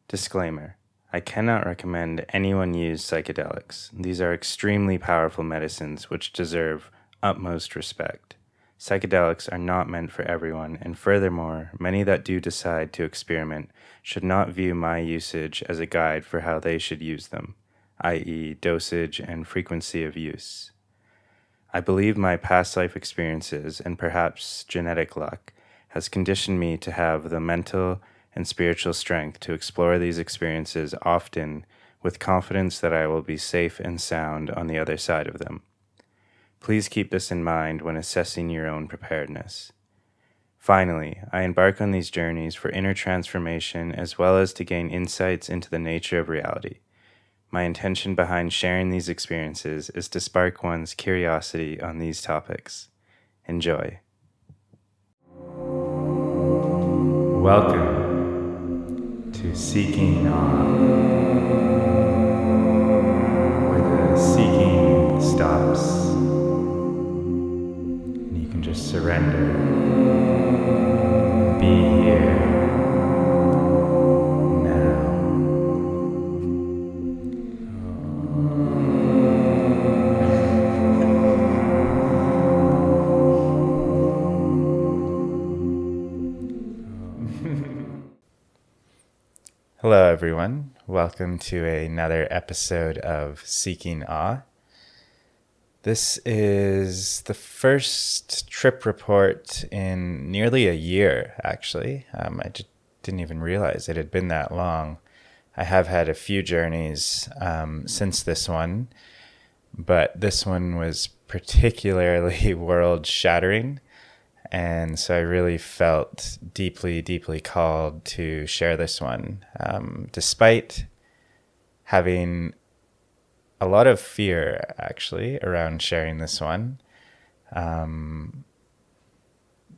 Disclaimer: I cannot recommend anyone use psychedelics. These are extremely powerful medicines which deserve utmost respect. Psychedelics are not meant for everyone, and furthermore, many that do decide to experiment should not view my usage as a guide for how they should use them, i.e., dosage and frequency of use. I believe my past life experiences and perhaps genetic luck has conditioned me to have the mental and spiritual strength to explore these experiences often with confidence that I will be safe and sound on the other side of them. Please keep this in mind when assessing your own preparedness. Finally, I embark on these journeys for inner transformation as well as to gain insights into the nature of reality. My intention behind sharing these experiences is to spark one's curiosity on these topics. Enjoy. Welcome to Seeking Awe, where the seeking stops and you can just surrender, be here now. Hello everyone, welcome to another episode of Seeking Awe. This is the first trip report in nearly a year, actually. I just didn't even realize it had been that long. I have had a few journeys since this one, but this one was particularly world-shattering. And so I really felt deeply, deeply called to share this one, despite having a lot of fear, actually, around sharing this one,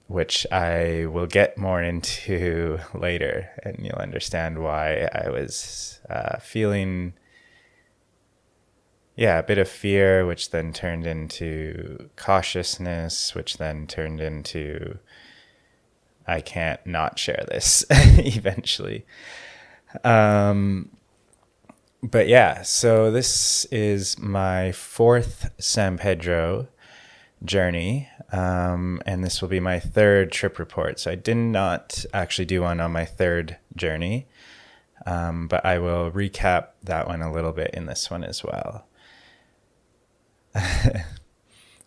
which I will get more into later, and you'll understand why I was feeling a bit of fear, which then turned into cautiousness, which then turned into I can't not share this eventually. But yeah, so this is my fourth San Pedro journey, and this will be my third trip report. So I did not actually do one on my third journey, but I will recap that one a little bit in this one as well.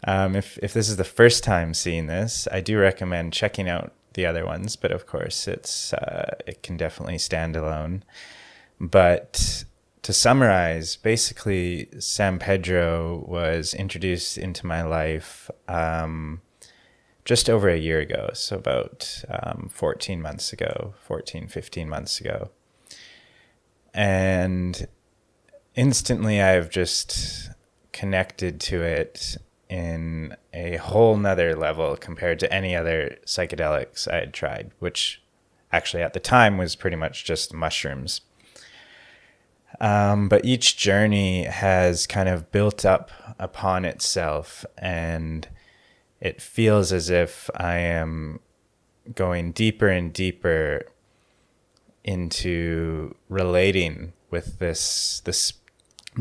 If this is the first time seeing this, I do recommend checking out the other ones, but of course it can definitely stand alone. But to summarize, basically San Pedro was introduced into my life just over a year ago, so about 15 months ago. And instantly I've just connected to it in a whole nother level compared to any other psychedelics I had tried, which actually at the time was pretty much just mushrooms. But each journey has kind of built up upon itself, and it feels as if I am going deeper and deeper into relating with the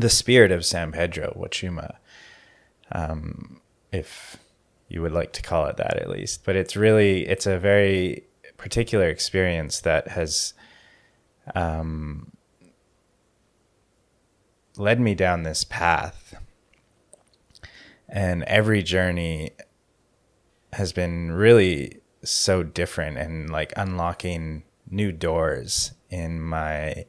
spirit of San Pedro, Huachuma, if you would like to call it that at least. But it's a very particular experience that has led me down this path. And every journey has been really so different and like unlocking new doors in my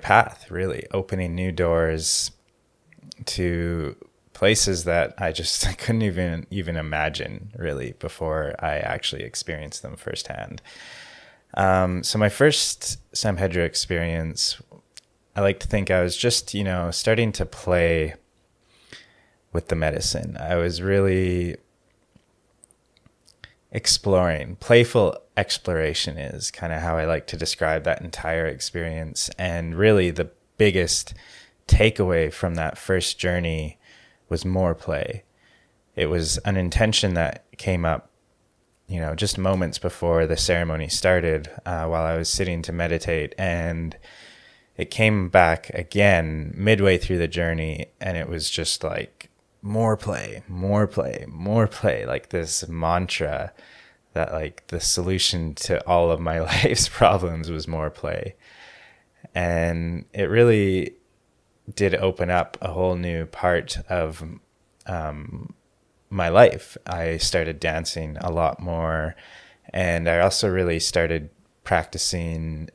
path, really opening new doors to places that I couldn't even imagine really before I actually experienced them firsthand. So my first San Pedro experience, I like to think I was just, starting to play with the medicine. I was really exploring. Playful exploration is kind of how I like to describe that entire experience. And really the biggest takeaway from that first journey was more play. It was an intention that came up just moments before the ceremony started, while I was sitting to meditate, and it came back again midway through the journey, and it was just like more play, more play, more play, like this mantra that like the solution to all of my life's problems was more play. And it really did open up a whole new part of my life. I started dancing a lot more, and I also really started practicing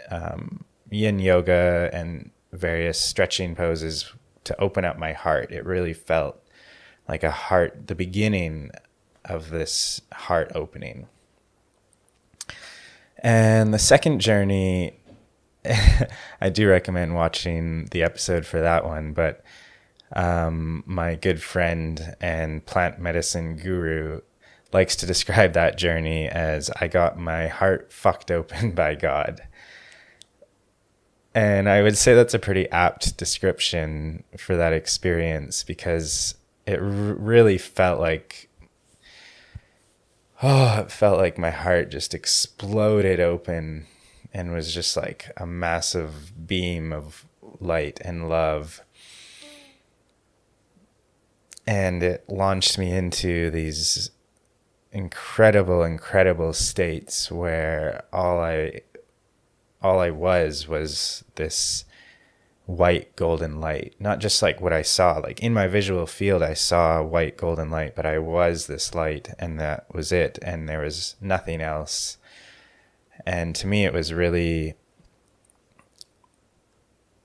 yin yoga and various stretching poses to open up my heart. It really felt like the beginning of this heart opening. And the second journey, I do recommend watching the episode for that one, but my good friend and plant medicine guru likes to describe that journey as I got my heart fucked open by God. And I would say that's a pretty apt description for that experience, because it really felt like, it felt like my heart just exploded open and was just like a massive beam of light and love. And it launched me into these incredible states where all I was this white golden light. Not just like what I saw, like in my visual field I saw white golden light, but I was this light, and that was it, and there was nothing else. And to me it was really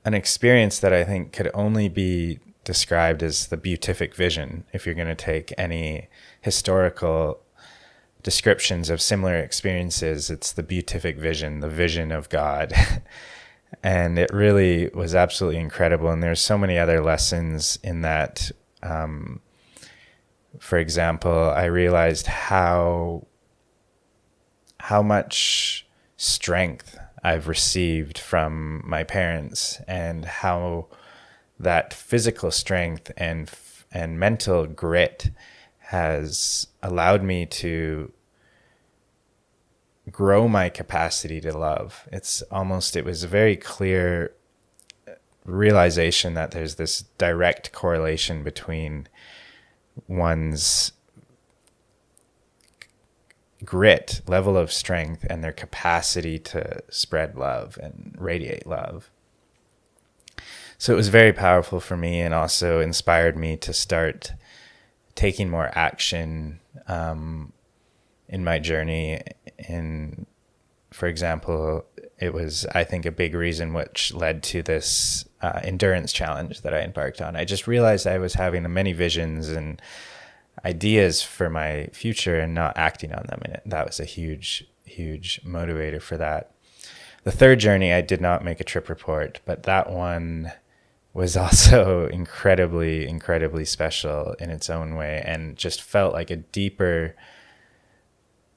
an experience that I think could only be described as the beatific vision. If you're going to take any historical descriptions of similar experiences, it's the beatific vision, the vision of God. And it really was absolutely incredible. And there's so many other lessons in that. For example, I realized how much strength I've received from my parents, and how that physical strength and mental grit has allowed me to grow my capacity to love. It was a very clear realization that there's this direct correlation between one's grit, level of strength, and their capacity to spread love and radiate love. So it was very powerful for me, and also inspired me to start taking more action in my journey. For example, it was, I think, a big reason which led to this endurance challenge that I embarked on. I just realized I was having many visions and ideas for my future and not acting on them, and that was a huge motivator for that. The third journey, I did not make a trip report, but that one was also incredibly special in its own way, and just felt like a deeper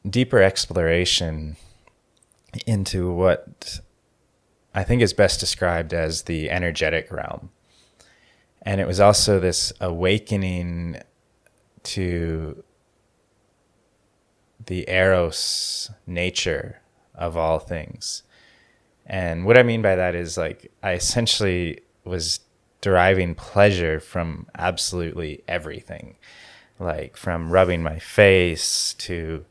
exploration into what I think is best described as the energetic realm. And it was also this awakening to the eros nature of all things. And what I mean by that is, like, I essentially was deriving pleasure from absolutely everything, like from rubbing my face to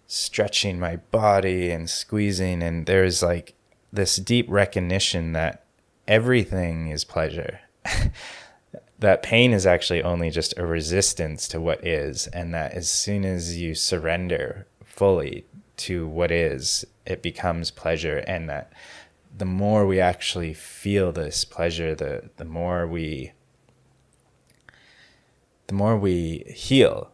stretching my body and squeezing. And there's like this deep recognition that everything is pleasure. That pain is actually only just a resistance to what is, and that as soon as you surrender fully to what is, it becomes pleasure. And that the more we actually feel this pleasure, the more we heal,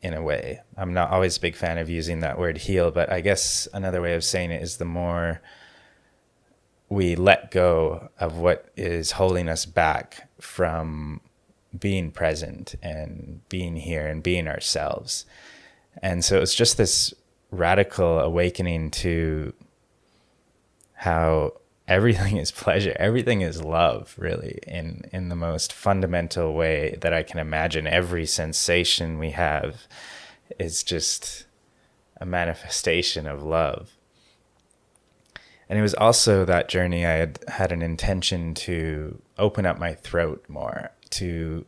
in a way. I'm not always a big fan of using that word heal, but I guess another way of saying it is the more we let go of what is holding us back from being present and being here and being ourselves. And so it's just this radical awakening to how everything is pleasure, everything is love, really, in the most fundamental way that I can imagine. Every sensation we have is just a manifestation of love. And it was also that journey I had an intention to open up my throat more, to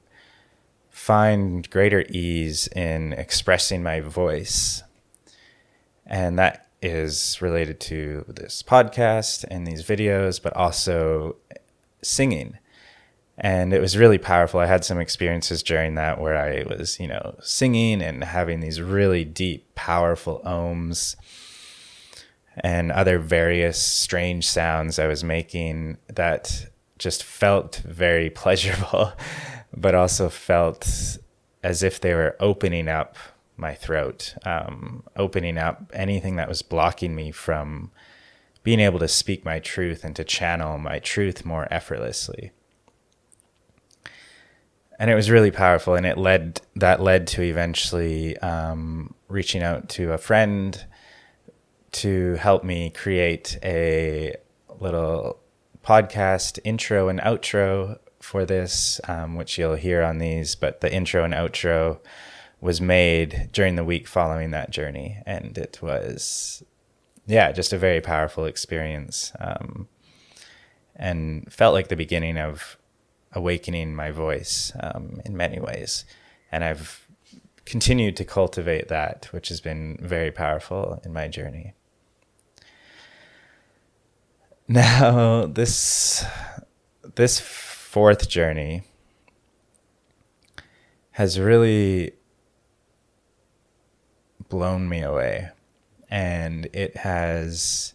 find greater ease in expressing my voice. And that is related to this podcast and these videos, but also singing. And it was really powerful. I had some experiences during that where I was, singing and having these really deep, powerful ohms and other various strange sounds I was making that just felt very pleasurable, but also felt as if they were opening up my throat, opening up anything that was blocking me from being able to speak my truth and to channel my truth more effortlessly. And it was really powerful, and that led to eventually reaching out to a friend to help me create a little podcast intro and outro for this, which you'll hear on these. But the intro and outro was made during the week following that journey, and it was, just a very powerful experience, and felt like the beginning of awakening my voice in many ways. And I've continued to cultivate that, which has been very powerful in my journey. Now, this fourth journey has really blown me away, and it has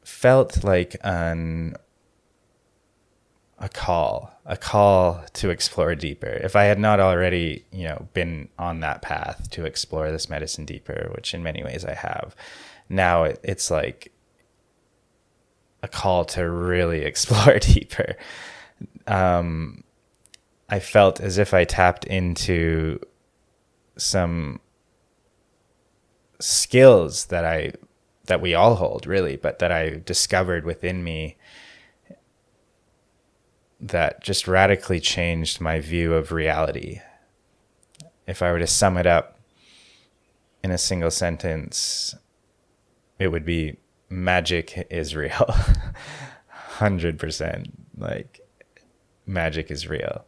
felt like a call to explore deeper. If I had not already, been on that path to explore this medicine deeper, which in many ways I have, now it's like a call to really explore deeper. I felt as if I tapped into some skills that we all hold, really, but that I discovered within me that just radically changed my view of reality. If I were to sum it up in a single sentence, it would be magic is real. 100%. Like, magic is real.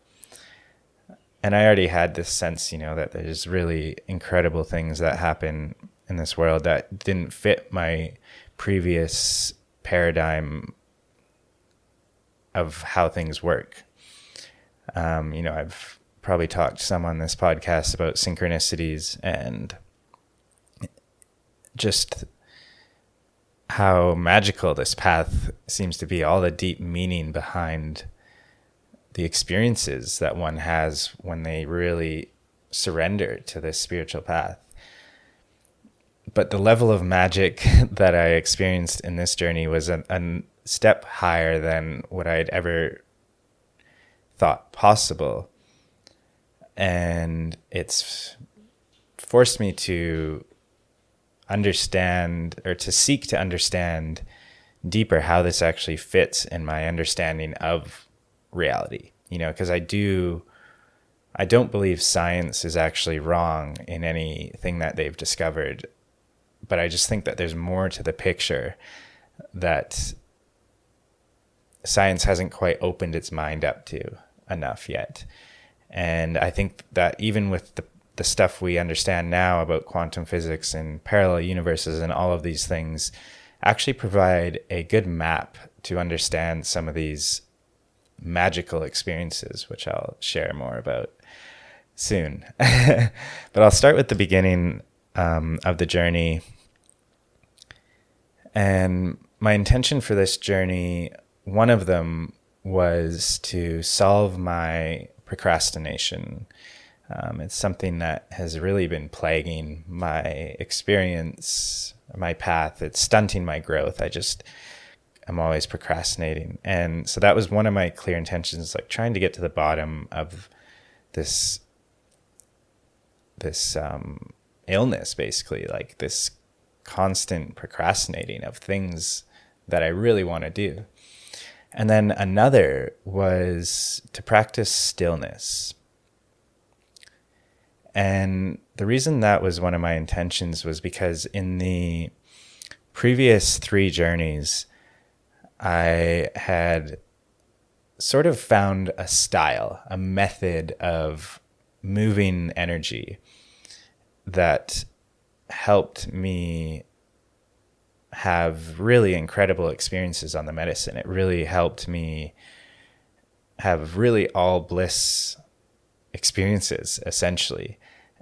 And I already had this sense, that there's really incredible things that happen in this world that didn't fit my previous paradigm of how things work. I've probably talked some on this podcast about synchronicities and just how magical this path seems to be, all the deep meaning behind the experiences that one has when they really surrender to this spiritual path. But the level of magic that I experienced in this journey was a step higher than what I'd ever thought possible. And it's forced me to understand, or to seek to understand deeper, how this actually fits in my understanding of reality. Because I don't believe science is actually wrong in anything that they've discovered, but I just think that there's more to the picture that science hasn't quite opened its mind up to enough yet. And I think that even with the stuff we understand now about quantum physics and parallel universes and all of these things actually provide a good map to understand some of these magical experiences, which I'll share more about soon. But I'll start with the beginning of the journey. And my intention for this journey, one of them was to solve my procrastination. It's something that has really been plaguing my experience, my path. It's stunting my growth. I'm always procrastinating. And so that was one of my clear intentions, like trying to get to the bottom of this illness, basically, like this constant procrastinating of things that I really want to do. And then another was to practice stillness. And the reason that was one of my intentions was because in the previous 3 journeys, I had sort of found a style, a method of moving energy that helped me have really incredible experiences on the medicine. It really helped me have really all bliss experiences, essentially,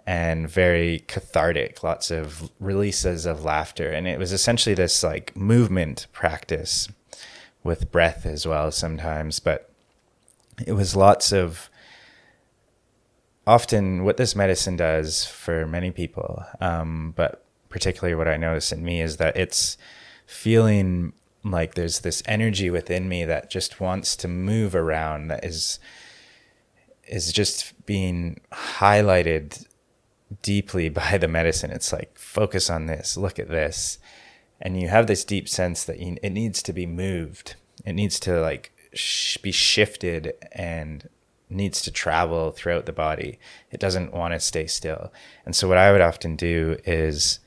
and very cathartic, lots of releases of laughter. And it was essentially this like movement practice with breath as well sometimes, but it was lots of, often what this medicine does for many people, but particularly what I notice in me, is that it's feeling like there's this energy within me that just wants to move around, that is just being highlighted deeply by the medicine. It's like, focus on this, look at this. And you have this deep sense that it needs to be moved. It needs to like be shifted and needs to travel throughout the body. It doesn't want to stay still. And so what I would often do is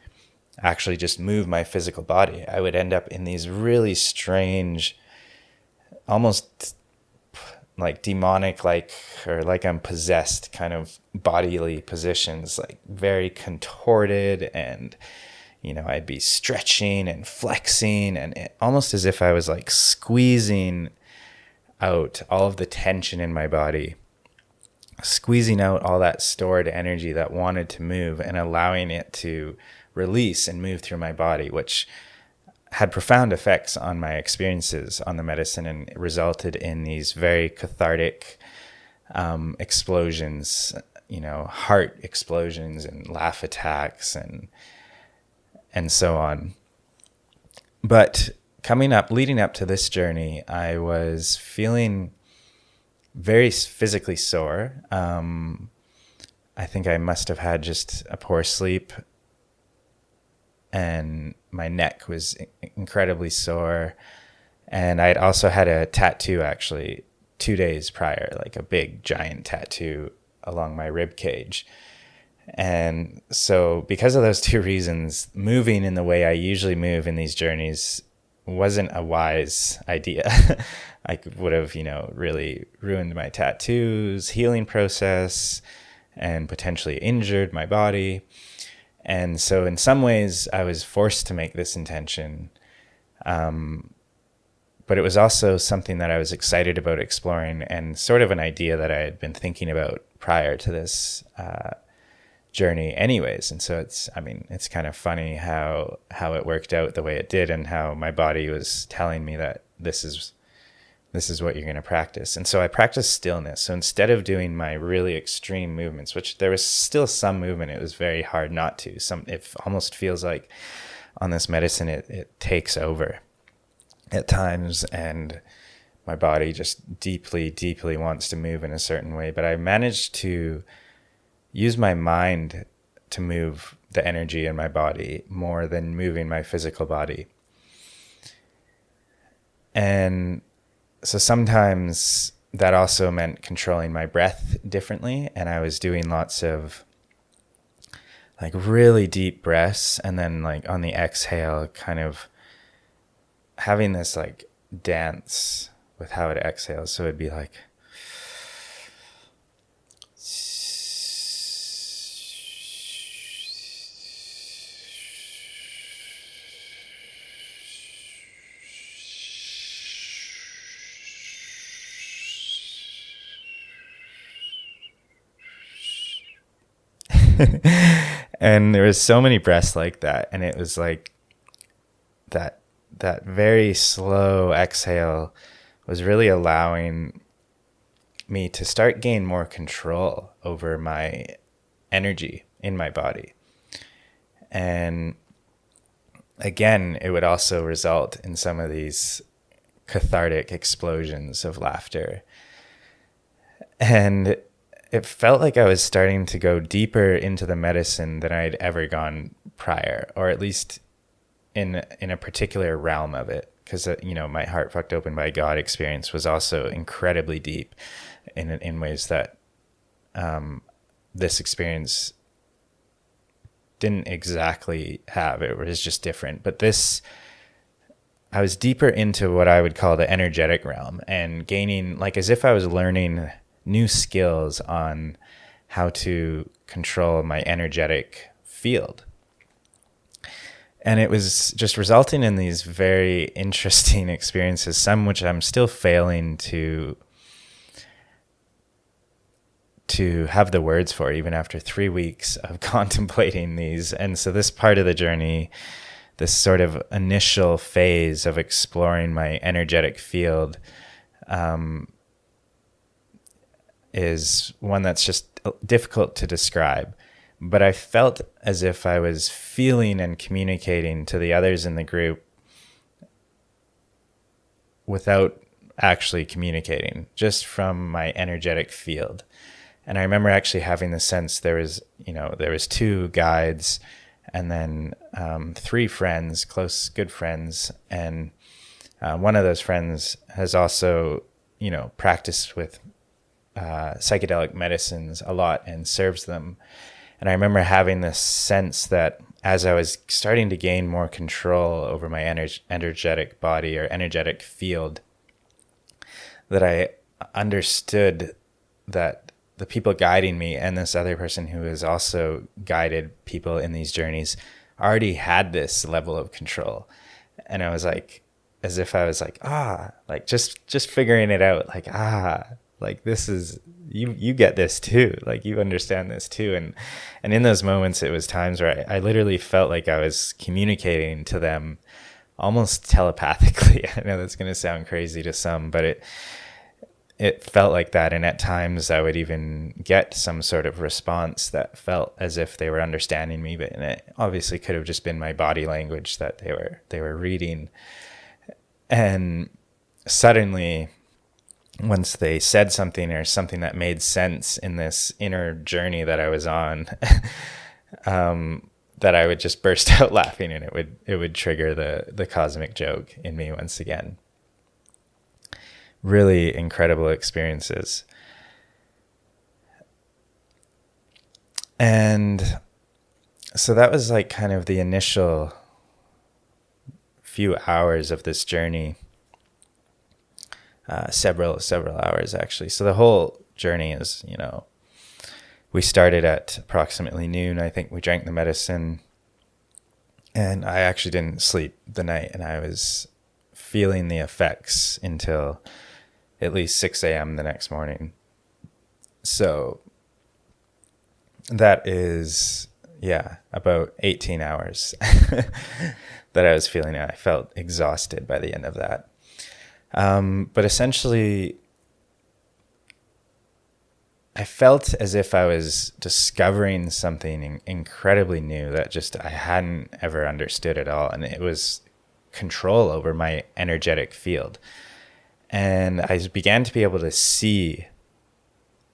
actually just move my physical body. I would end up in these really strange, almost like demonic, or like I'm possessed kind of bodily positions, like very contorted, and I'd be stretching and flexing, and almost as if I was like squeezing out all of the tension in my body, squeezing out all that stored energy that wanted to move and allowing it to release and move through my body, which had profound effects on my experiences on the medicine and resulted in these very cathartic explosions, heart explosions and laugh attacks and so on. But leading up to this journey, I was feeling very physically sore. I think I must have had just a poor sleep, and my neck was incredibly sore. And I'd also had a tattoo actually 2 days prior, like a big giant tattoo along my rib cage. And so because of those 2 reasons, moving in the way I usually move in these journeys wasn't a wise idea. I would have, really ruined my tattoo's healing process and potentially injured my body. And so in some ways I was forced to make this intention. But it was also something that I was excited about exploring, and sort of an idea that I had been thinking about prior to this journey anyways. And so it's kind of funny how it worked out the way it did, and how my body was telling me that this is what you're going to practice. And so I practiced stillness. So instead of doing my really extreme movements, which there was still some movement, it was very hard not to. It almost feels like on this medicine, it takes over at times, and my body just deeply, deeply wants to move in a certain way. But I managed to use my mind to move the energy in my body more than moving my physical body. And so sometimes that also meant controlling my breath differently. And I was doing lots of like really deep breaths, and then like on the exhale, kind of having this like dance with how it exhales. So it'd be like, and there was so many breaths like that, and it was like that very slow exhale was really allowing me to start gain more control over my energy in my body. And again, it would also result in some of these cathartic explosions of laughter. And it felt like I was starting to go deeper into the medicine than I'd ever gone prior, or at least in a particular realm of it. Because, my Heart Fucked Open by God experience was also incredibly deep in ways that this experience didn't exactly have. It was just different. But this, I was deeper into what I would call the energetic realm and gaining, like, as if I was learning new skills on how to control my energetic field. And it was just resulting in these very interesting experiences, some which I'm still failing to have the words for, even after 3 weeks of contemplating these. And so this part of the journey, this sort of initial phase of exploring my energetic field, is one that's just difficult to describe. But I felt as if I was feeling and communicating to the others in the group without actually communicating, just from my energetic field. And I remember actually having the sense there was 2 guides and then 3 friends, close, good friends. And one of those friends has also, practiced with psychedelic medicines a lot and serves them. And I remember having this sense that as I was starting to gain more control over my energetic body or energetic field, that I understood that the people guiding me and this other person who has also guided people in these journeys already had this level of control. And I was like, as if I was like, like just figuring it out, like this is, you get this too, like you understand this too. And in those moments, it was times where I literally felt like I was communicating to them almost telepathically. I know that's going to sound crazy to some, but it felt like that. And at times I would even get some sort of response that felt as if they were understanding me, but it obviously could have just been my body language that they were reading. And suddenly, once they said something or something that made sense in this inner journey that I was on, that I would just burst out laughing, and it would trigger the cosmic joke in me once again. Really incredible experiences. And so that was like kind of the initial few hours of this journey. Several hours actually. So the whole journey is, we started at approximately noon. I think we drank the medicine, and I actually didn't sleep the night, and I was feeling the effects until at least 6 a.m. the next morning. So that is, about 18 hours that I was feeling it. I felt exhausted by the end of that. But essentially, I felt as if I was discovering something incredibly new that just I hadn't ever understood at all. And it was control over my energetic field. And I began to be able to see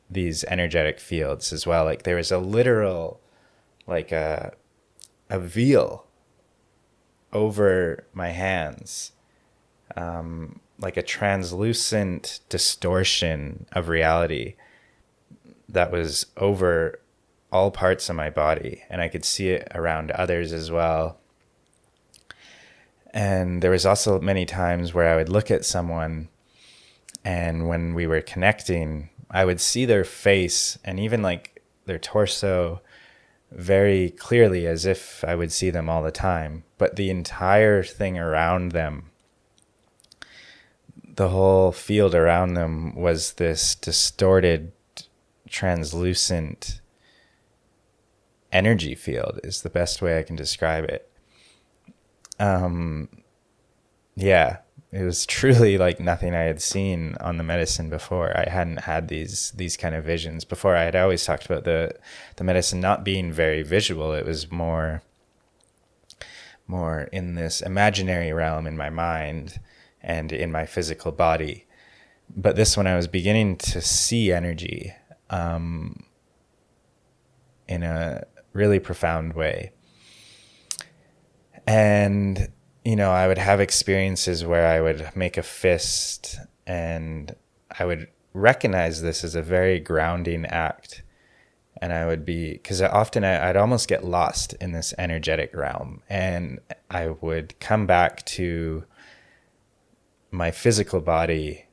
these energetic fields as well. Like there was a literal, like a veil over my hands, like a translucent distortion of reality that was over all parts of my body, and I could see it around others as well. And there was also many times where I would look at someone, and when we were connecting, I would see their face and even like their torso very clearly, as if I would see them all the time. But the entire thing around them, the whole field around them, was this distorted, translucent energy field, is the best way I can describe it. It was truly like nothing I had seen on the medicine before. I hadn't had these kind of visions before. I had always talked about the medicine not being very visual. It was more in this imaginary realm in my mind and in my physical body. But this one, I was beginning to see energy in a really profound way. And I would have experiences where I would make a fist, and I would recognize this as a very grounding act. And I would be, because often I'd almost get lost in this energetic realm, and I would come back to my physical body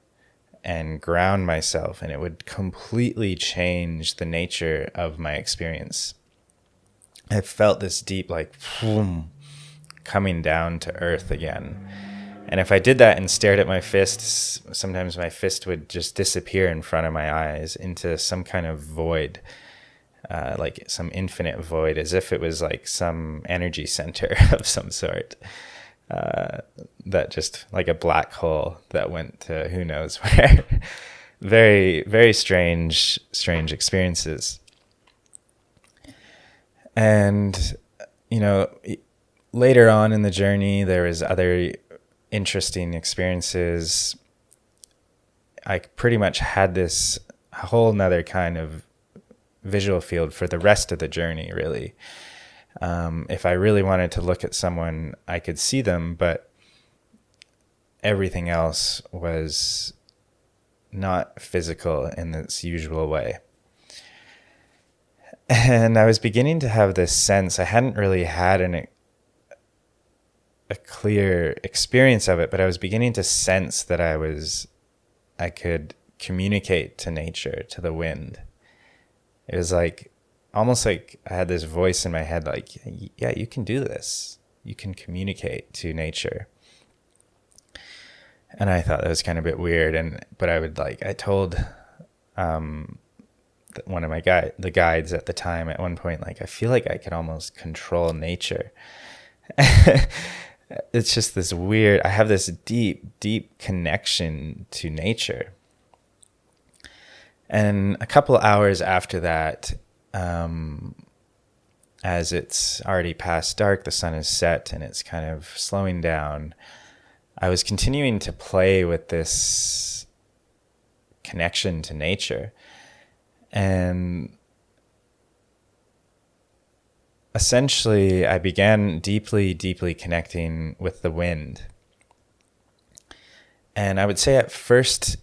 and ground myself, and it would completely change the nature of my experience. I felt this deep, like, boom, coming down to earth again. And if I did that and stared at my fists, sometimes my fist would just disappear in front of my eyes into some kind of void, like some infinite void, as if it was like some energy center of some sort. That just like a black hole that went to who knows where. Very, very strange experiences. And, later on in the journey, there was other interesting experiences. I pretty much had this whole nother kind of visual field for the rest of the journey, really. If I really wanted to look at someone, I could see them, but everything else was not physical in its usual way. And I was beginning to have this sense. I hadn't really had a clear experience of it, but I was beginning to sense that I could communicate to nature, to the wind. It was like, almost like I had this voice in my head, like, yeah, you can do this. You can communicate to nature. And I thought that was kind of a bit weird. But I told one of the guides at the time at one point, like, I feel like I could almost control nature. It's just this weird, I have this deep, deep connection to nature. And a couple hours after that, as it's already past dark, the sun is set and it's kind of slowing down, I was continuing to play with this connection to nature. And essentially, I began deeply, deeply connecting with the wind. And I would say at first,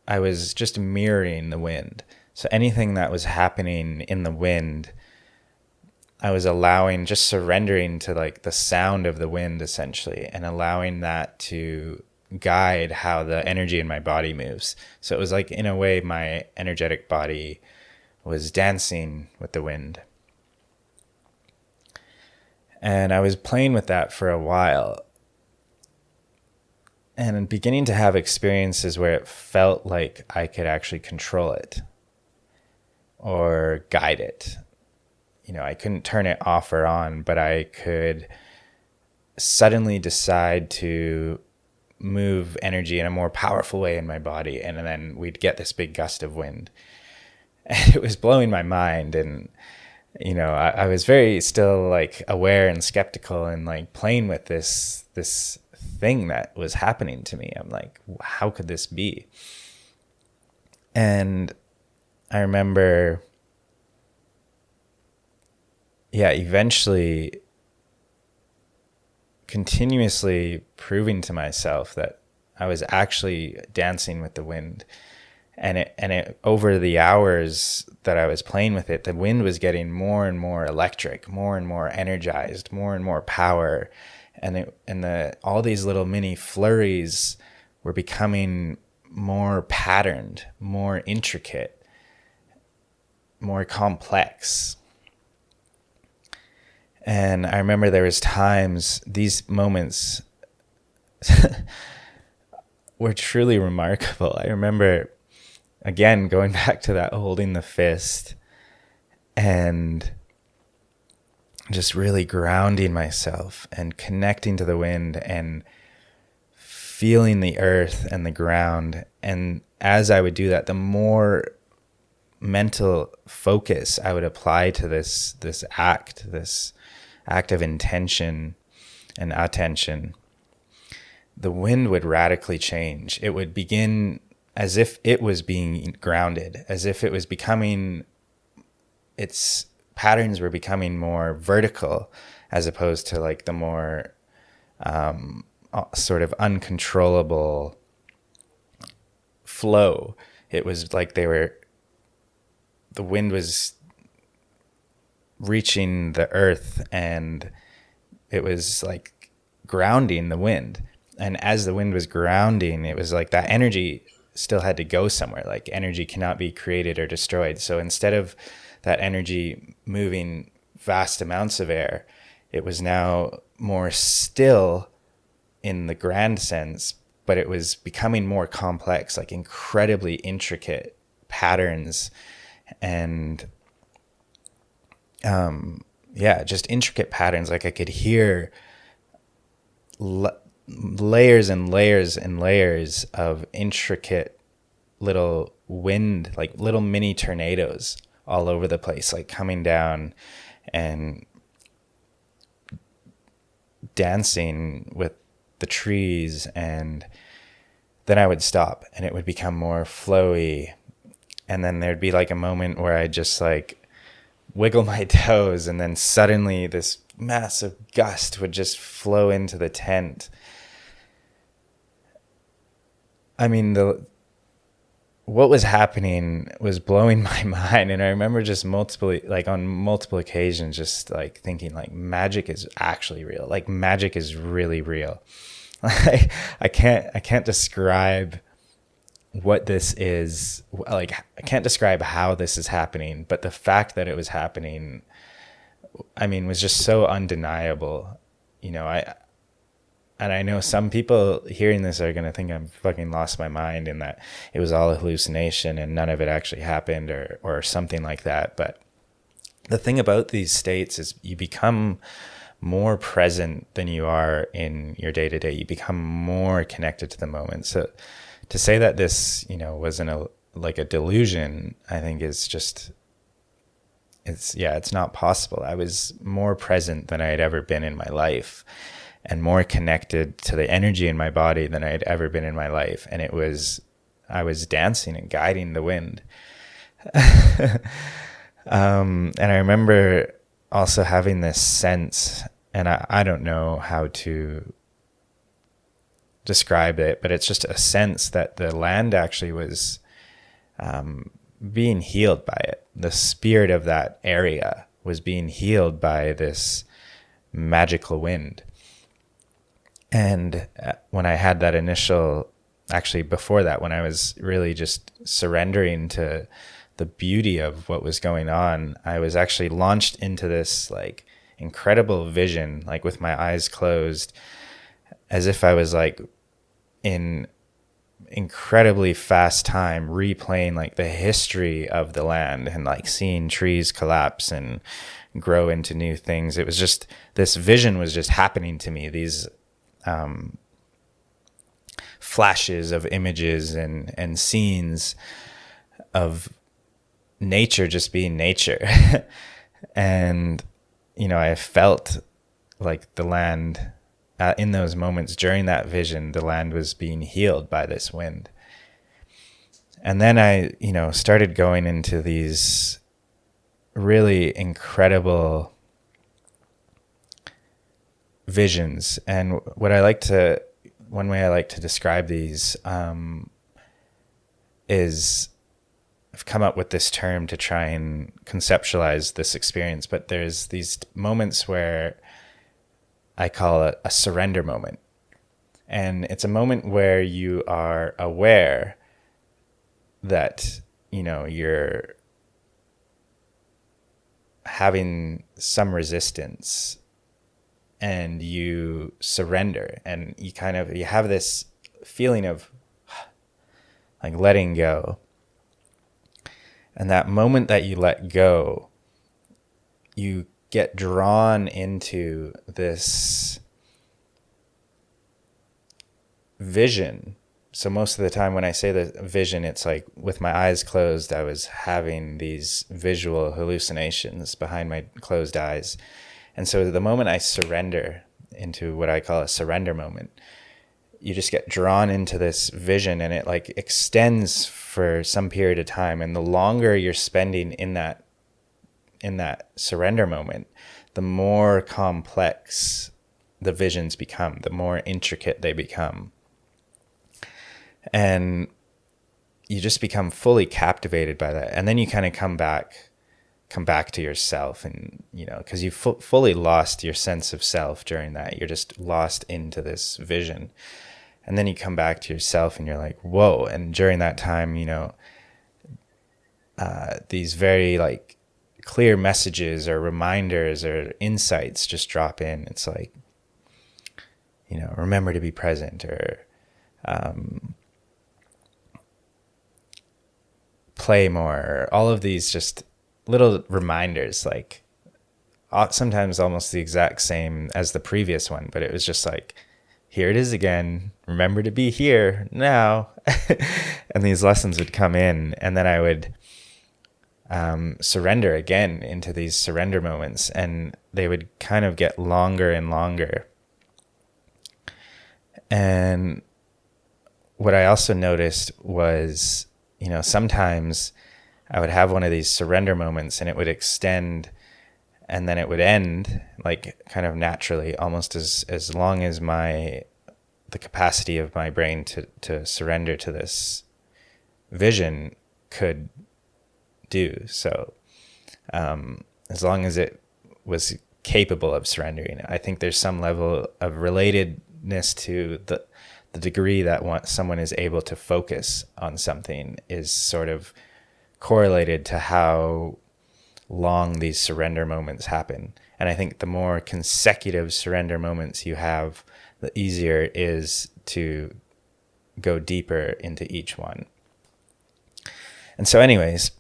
I was just mirroring the wind. So anything that was happening in the wind, I was allowing, just surrendering to like the sound of the wind, essentially, and allowing that to guide how the energy in my body moves. So it was like, in a way, my energetic body was dancing with the wind. And I was playing with that for a while and beginning to have experiences where it felt like I could actually control it or guide it. I couldn't turn it off or on, but I could suddenly decide to move energy in a more powerful way in my body. And then we'd get this big gust of wind. And it was blowing my mind. And I was very still like aware and skeptical and like playing with this thing that was happening to me. I'm like, how could this be? And I remember, eventually continuously proving to myself that I was actually dancing with the wind. And it over the hours that I was playing with it, the wind was getting more and more electric, more and more energized, more and more power. And all these little mini flurries were becoming more patterned, more intricate, more complex. And I remember there was times, these moments were truly remarkable. I remember, again, going back to that holding the fist and just really grounding myself and connecting to the wind and feeling the earth and the ground. And as I would do that, the more mental focus I would apply to this act of intention and attention, the wind would radically change. It would begin as if it was being grounded, as if it was becoming, its patterns were becoming more vertical, as opposed to like the more sort of uncontrollable flow. It was like they were the wind was reaching the earth, and it was like grounding the wind. And as the wind was grounding, it was like that energy still had to go somewhere. Like energy cannot be created or destroyed. So instead of that energy moving vast amounts of air, it was now more still in the grand sense, but it was becoming more complex, like incredibly intricate patterns and just intricate patterns. Like I could hear layers and layers and layers of intricate little wind, like little mini tornadoes all over the place, like coming down and dancing with the trees. And then I would stop and it would become more flowy. And then there'd be like a moment where I just like wiggle my toes, and then suddenly this massive gust would just flow into the tent. I mean, what was happening was blowing my mind. And I remember just on multiple occasions, just like thinking like magic is actually real. Like magic is really real. I can't describe what this is. Like I can't describe how this is happening, but the fact that it was happening, I mean, was just so undeniable. I know some people hearing this are going to think I'm fucking lost my mind and that it was all a hallucination and none of it actually happened or something like that. But the thing about these states is you become more present than you are in your day-to-day. You become more connected to the moment. So to say that this, wasn't a delusion, I think is just, it's not possible. I was more present than I had ever been in my life, and more connected to the energy in my body than I had ever been in my life. And I was dancing and guiding the wind. And I remember also having this sense, and I don't know how to describe it, but it's just a sense that the land actually was being healed by it. The spirit of that area was being healed by this magical wind. And when I had that actually before that, when I was really just surrendering to the beauty of what was going on, I was actually launched into this like incredible vision, like with my eyes closed, as if I was like in incredibly fast time replaying like the history of the land and like seeing trees collapse and grow into new things. It was just, this vision was just happening to me. These flashes of images and scenes of nature just being nature. And, I felt like the land in those moments during that vision, the land was being healed by this wind. And then I, started going into these really incredible visions. And one way I like to describe these is I've come up with this term to try and conceptualize this experience, but there's these moments where I call it a surrender moment. And it's a moment where you are aware that, you're having some resistance, and you surrender, and you have this feeling of like letting go. And that moment that you let go, you get drawn into this vision. So most of the time when I say the vision, it's like with my eyes closed, I was having these visual hallucinations behind my closed eyes. And so the moment I surrender into what I call a surrender moment, you just get drawn into this vision, and it like extends for some period of time. And the longer you're spending in that surrender moment, the more complex the visions become, the more intricate they become. And, you just become fully captivated by that. And then you kind of come back to yourself, and, because you fully lost your sense of self during that. You're just lost into this vision. And then you come back to yourself and you're like, whoa. And during that time, these very like clear messages or reminders or insights just drop in. It's like, remember to be present, or play more, or all of these just little reminders, like sometimes almost the exact same as the previous one, but it was just like, here it is again, remember to be here now. And these lessons would come in, and then I would surrender again into these surrender moments, and they would kind of get longer and longer. And what I also noticed was, sometimes I would have one of these surrender moments and it would extend, and then it would end like kind of naturally, almost as long as the capacity of my brain to surrender to this vision could do. So as long as it was capable of surrendering, I think there's some level of relatedness to the degree that someone is able to focus on something is sort of correlated to how long these surrender moments happen. And I think the more consecutive surrender moments you have, the easier it is to go deeper into each one. And so anyways,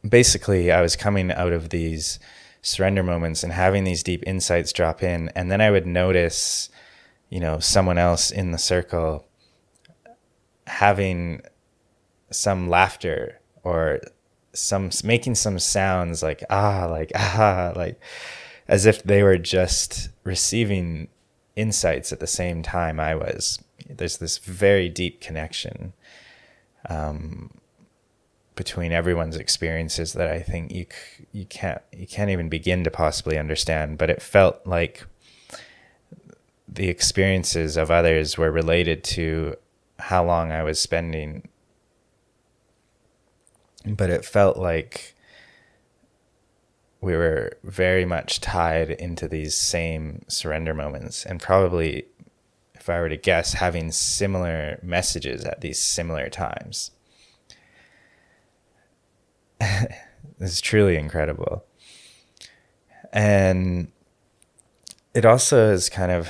basically I was coming out of these surrender moments and having these deep insights drop in, and then I would notice, someone else in the circle having some laughter or making some sounds like as if they were just receiving insights at the same time I was. There's this very deep connection between everyone's experiences that I think you can't even begin to possibly understand. But it felt like the experiences of others were related to how long I was spending. But it felt like we were very much tied into these same surrender moments, and probably, if I were to guess, having similar messages at these similar times. This is truly incredible. And it also is kind of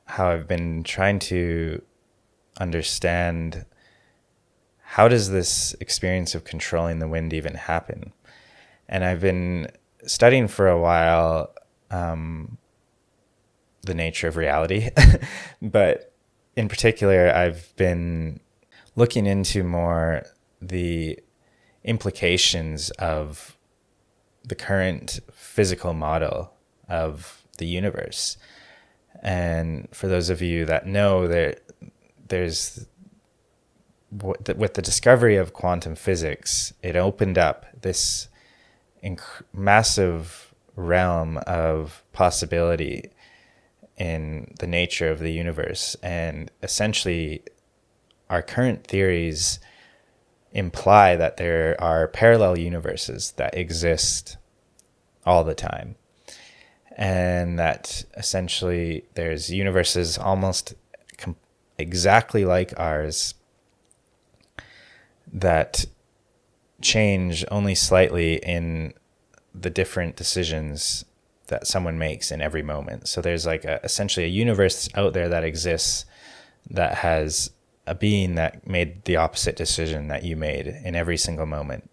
how I've been trying to understand, how does this experience of controlling the wind even happen? And I've been studying for a while the nature of reality, but in particular, I've been looking into more the implications of the current physical model of the universe. And for those of you that know, there's with the discovery of quantum physics, it opened up this massive realm of possibility in the nature of the universe. And essentially, our current theories imply that there are parallel universes that exist all the time. And that essentially there's universes almost exactly like ours that change only slightly in the different decisions that someone makes in every moment. So there's like essentially a universe out there that exists that has a being that made the opposite decision that you made in every single moment.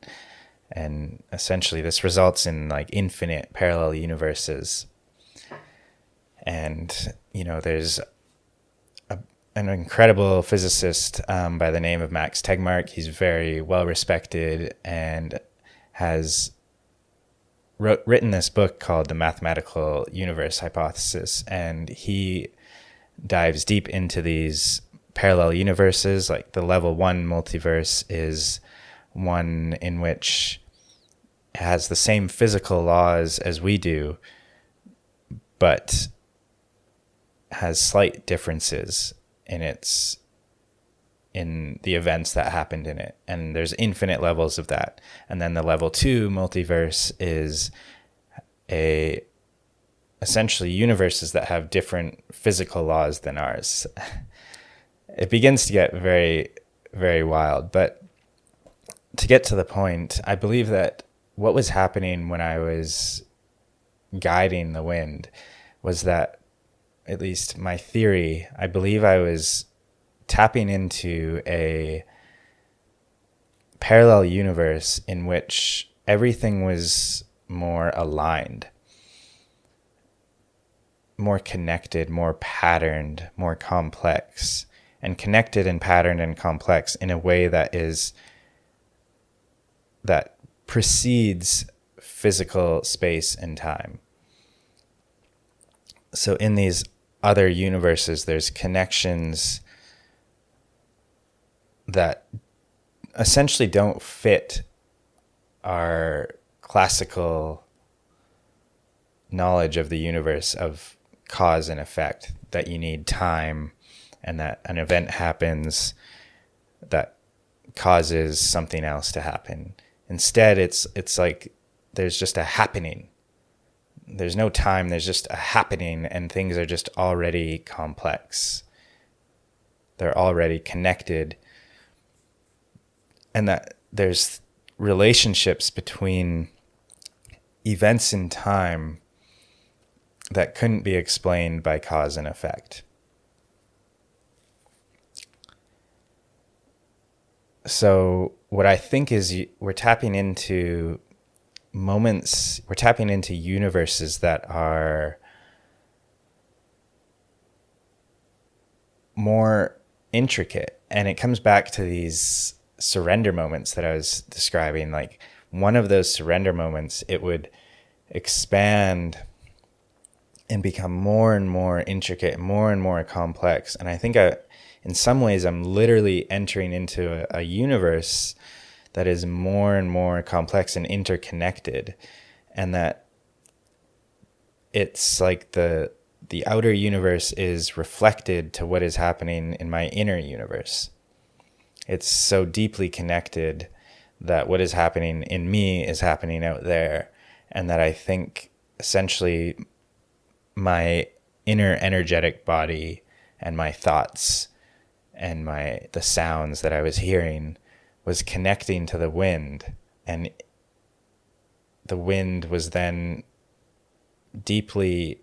And essentially this results in like infinite parallel universes. And, there's an incredible physicist by the name of Max Tegmark. He's very well respected and has written this book called The Mathematical Universe Hypothesis. And he dives deep into these parallel universes. Like the level 1 multiverse is one in which it has the same physical laws as we do, but has slight differences in its in the events that happened in it. And there's infinite levels of that. And then the level 2 multiverse is essentially universes that have different physical laws than ours. It begins to get very, very wild. But to get to the point, I believe that what was happening when I was guiding the wind was that, at least my theory, I believe I was tapping into a parallel universe in which everything was more aligned, more connected, more patterned, more complex, and connected and patterned and complex in a way that precedes physical space and time. So in these other universes, there's connections that essentially don't fit our classical knowledge of the universe of cause and effect, that you need time and that an event happens that causes something else to happen. Instead, it's like there's just a happening. There's no time, there's just a happening, and things are just already complex. They're already connected. And that there's relationships between events in time that couldn't be explained by cause and effect. So what I think is we're tapping into moments, we're tapping into universes that are more intricate. And it comes back to these surrender moments that I was describing. Like one of those surrender moments, it would expand and become more and more intricate, more and more complex. And I think in some ways, I'm literally entering into a universe that is more and more complex and interconnected. And that it's like the outer universe is reflected to what is happening in my inner universe. It's so deeply connected that what is happening in me is happening out there. And that I think essentially my inner energetic body and my thoughts and the sounds that I was hearing was connecting to the wind, and the wind was then deeply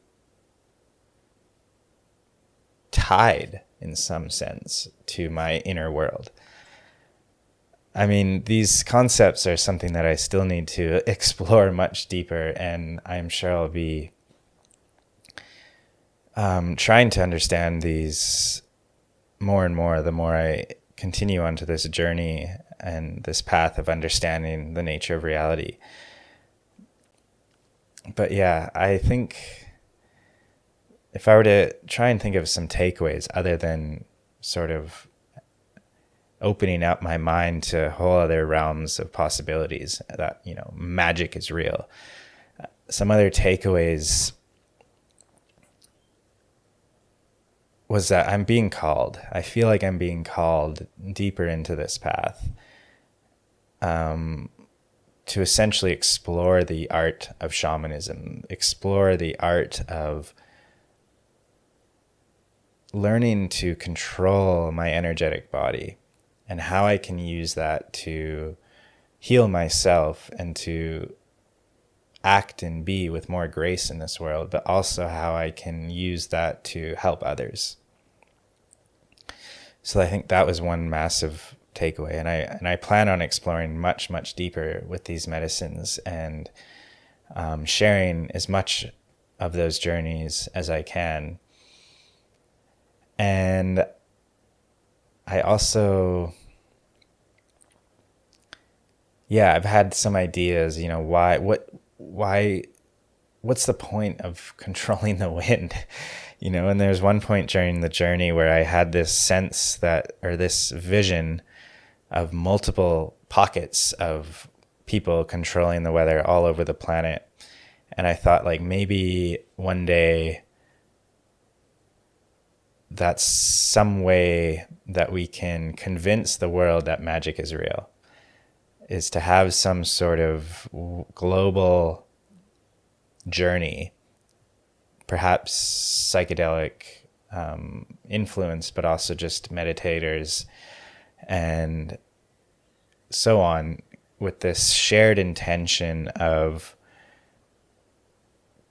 tied in some sense to my inner world. I mean, these concepts are something that I still need to explore much deeper, and I'm sure I'll be trying to understand these more and more the more I continue onto this journey and this path of understanding the nature of reality. But yeah, I think if I were to try and think of some takeaways other than sort of opening up my mind to whole other realms of possibilities, that, magic is real. Some other takeaways was that I'm being called. I feel like I'm being called deeper into this path, to essentially explore the art of shamanism, explore the art of learning to control my energetic body and how I can use that to heal myself and to act and be with more grace in this world, but also how I can use that to help others. So I think that was one massive takeaway, and I plan on exploring much, much deeper with these medicines and sharing as much of those journeys as I can. And I also, I've had some ideas, what's the point of controlling the wind? And there's one point during the journey where I had this sense this vision of multiple pockets of people controlling the weather all over the planet. And I thought, like, maybe one day that's some way that we can convince the world that magic is real, is to have some sort of global journey, perhaps psychedelic influence, but also just meditators and so on, with this shared intention of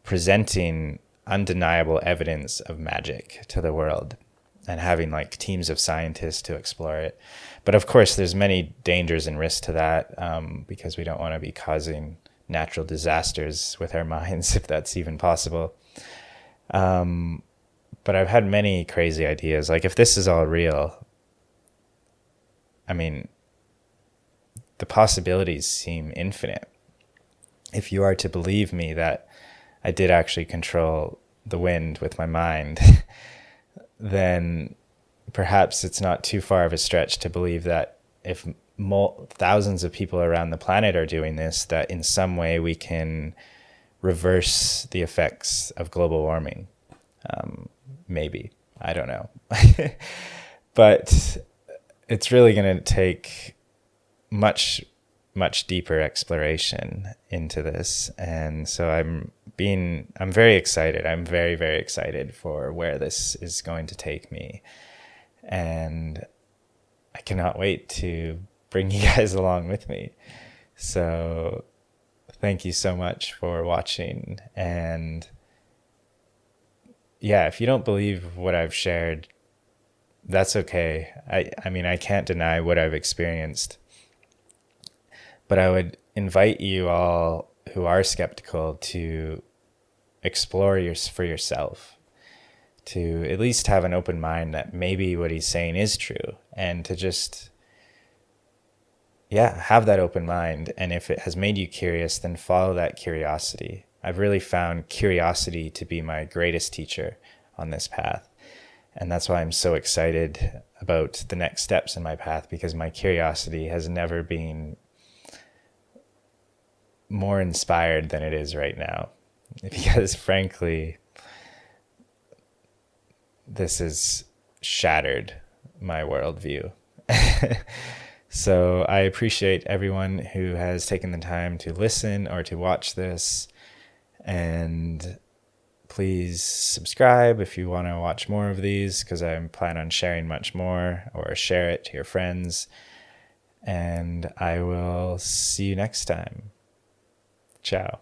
presenting undeniable evidence of magic to the world and having like teams of scientists to explore it. But of course, there's many dangers and risks to that, because we don't want to be causing natural disasters with our minds, if that's even possible. But I've had many crazy ideas. Like, if this is all real, I mean, the possibilities seem infinite. If you are to believe me that I did actually control the wind with my mind, then perhaps it's not too far of a stretch to believe that if thousands of people around the planet are doing this, that in some way we can reverse the effects of global warming. Maybe. I don't know. But it's really going to take much deeper exploration into this. And so I'm very excited. I'm very, very excited for where this is going to take me. And I cannot wait to bring you guys along with me. So thank you so much for watching. And yeah, if you don't believe what I've shared, that's okay. I mean, I can't deny what I've experienced. But I would invite you all who are skeptical to explore for yourself, to at least have an open mind that maybe what he's saying is true, and to just, have that open mind. And if it has made you curious, then follow that curiosity. I've really found curiosity to be my greatest teacher on this path. And that's why I'm so excited about the next steps in my path, because my curiosity has never been more inspired than it is right now. Because frankly, this has shattered my worldview. So I appreciate everyone who has taken the time to listen or to watch this. And please subscribe if you want to watch more of these, because I plan on sharing much more, or share it to your friends. And I will see you next time. Ciao.